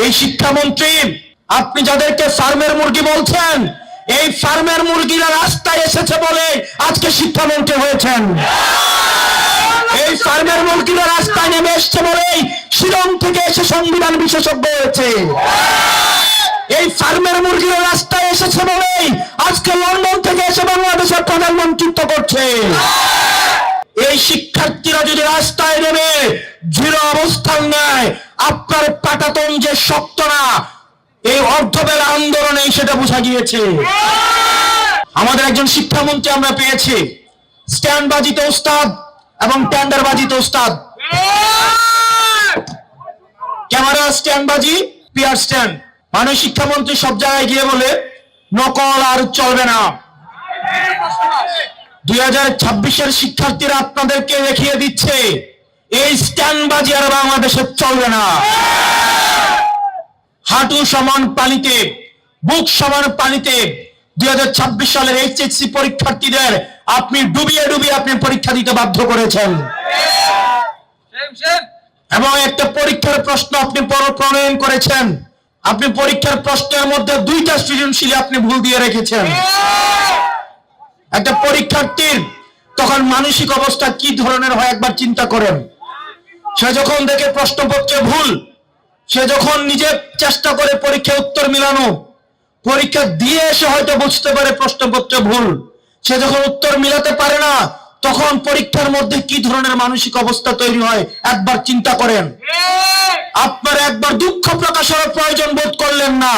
এই শিক্ষামন্ত্রী, আপনি যাদেরকে ফার্মের মুরগি বলছেন, এই ফার্মের মুরগিরা রাস্তায় এসেছে বলে আজকে শিক্ষামন্ত্রী হয়েছেন। এই ফার্মের মুরগিরা রাস্তায় নেমে এসছে বলেই শিলং থেকে এসে সংবিধান বিশেষজ্ঞ হয়েছে। এই ফার্মের মুরগিরা রাস্তায় এসেছে বলেই আজকে লন্ডন থেকে এসে বাংলাদেশের প্রধানমন্ত্রিত্ব করছে। এই শিক্ষার্থীরা যদি রাস্তায় নেমে দৃঢ় অবস্থান নেয়, আপনার পাটাতন যে শক্ত না, এই অর্ধবেলা আন্দোলনে সেটা বোঝা গিয়েছে। আমাদের একজন শিক্ষামন্ত্রী আমরা পেয়েছি, স্ট্যান্ডবাজিতে ওস্তাদ এবং টেন্ডারবাজিতে ওস্তাদ। ক্যামেরা স্ট্যান্ডবাজি, পিয়ার স্ট্যান্ড, মানে শিক্ষামন্ত্রী সব জায়গায় গিয়ে বলে নকল আর চলবে না। 2026-এর শিক্ষার্থীরা আপনাদেরকে দেখিয়ে দিচ্ছে এই স্ট্যান্ডবাজি আর বাংলাদেশে চলবে না। হাঁটু সমান পানিতে, বুক সমান পানিতে 2026 সালের এইচএসসি পরীক্ষার্থীদের আপনি ডুবিয়ে ডুবিয়ে আপনি পরীক্ষা দিতে বাধ্য করেছেন। এবং একটা পরীক্ষার প্রশ্ন আপনি প্রণয়ন করেছেন, আপনি পরীক্ষার প্রশ্নের মধ্যে 2টা সৃজনশীল আপনি ভুল দিয়ে রেখেছেন। একটা পরীক্ষার্থীর তখন মানসিক অবস্থা কি ধরনের হয় একবার চিন্তা করেন। সে যখন দেখে প্রশ্নপত্রে ভুল, সে যখন নিজে চেষ্টা করে পরীক্ষা উত্তর মিলানো, পরীক্ষা দিয়ে এসে হয়তো বুঝতে পারে প্রশ্নপত্রে ভুল, সে যখন উত্তর মিলাতে পারে না, তখন পরীক্ষার মধ্যে কি ধরনের মানসিক অবস্থা তৈরি হয় একবার চিন্তা করেন। আপনারা একবার দুঃখ প্রকাশের প্রয়োজন বোধ করলেন না,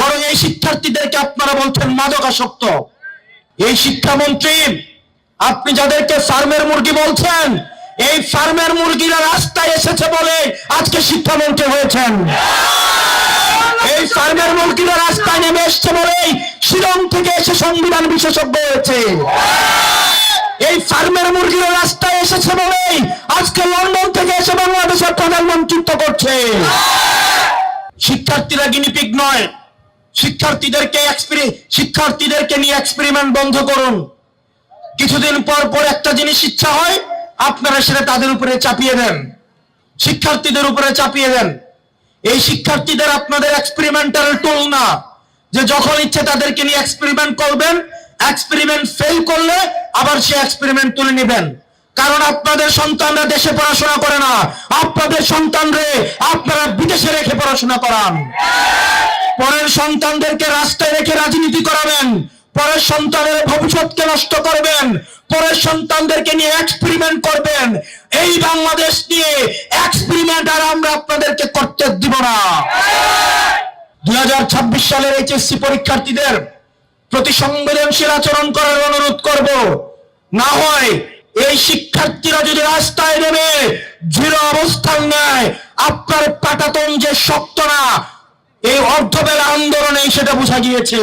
বরং এই শিক্ষার্থীদেরকে আপনারা বলছেন মাদকাসক্ত। এই শিক্ষামন্ত্রী, আপনি যাদেরকে ফার্মের মুরগি বলছেন, এই ফার্মের মুরগিরা রাস্তায় এসেছে বলে আজকে শিক্ষামন্ত্রী হয়েছেন। এই ফার্মের মুরগিরা রাস্তায় নেমে এসছে বলেই শিলং থেকে এসে সংবিধান বিশেষজ্ঞ হয়েছে। এই ফার্মের মুরগিরা রাস্তায় এসেছে বলেই আজকে লন্ডন থেকে এসে বাংলাদেশের প্রধানমন্ত্রিত্ব করছে। শিক্ষার্থীরা গিনিপিগ নয়, শিক্ষার্থীদেরকে নিয়ে এক্সপেরিমেন্ট বন্ধ করুন। কিছুদিন পর পর একটা জিনিস ইচ্ছা হয়, আপনারা সেটা তাদের উপরে চাপিয়ে দেন, শিক্ষার্থীদের উপরে চাপিয়ে দেন। এই শিক্ষার্থীদের আপনাদের এক্সপেরিমেন্টাল টুল না, যে যখন ইচ্ছে তাদেরকে নিয়ে এক্সপেরিমেন্ট করবেন, এক্সপেরিমেন্ট ফেল করলে আবার সে এক্সপেরিমেন্ট তুলে নেবেন। কারণ আপনাদের সন্তানরা দেশে পড়াশোনা করে না, আপনাদের সন্তানরে আপনারা বিদেশে রেখে পড়াশোনা করান। পরের সন্তানদেরকে রাস্তায় রেখে রাজনীতি করাবেন, পরের সন্তানের ভবিষ্যৎকে নষ্ট করবেন, পরের সন্তানদেরকে নিয়ে এক্সপেরিমেন্ট করবেন। এই বাংলাদেশ নিয়ে এক্সপেরিমেন্ট আর আমরা আপনাদেরকে করতে দিব না। 2026 সালের এইচএসসি পরীক্ষার্থীদের প্রতি সংবেদনশীল আচরণ করার অনুরোধ করব। না হয় এই শিক্ষার্থীরা যদি রাস্তায় নেমে দৃঢ় অবস্থান নেয়, আপনার পাটাতন যে শক্ত না, এই অর্ধবেলা আন্দোলনে সেটা বোঝা গিয়েছে।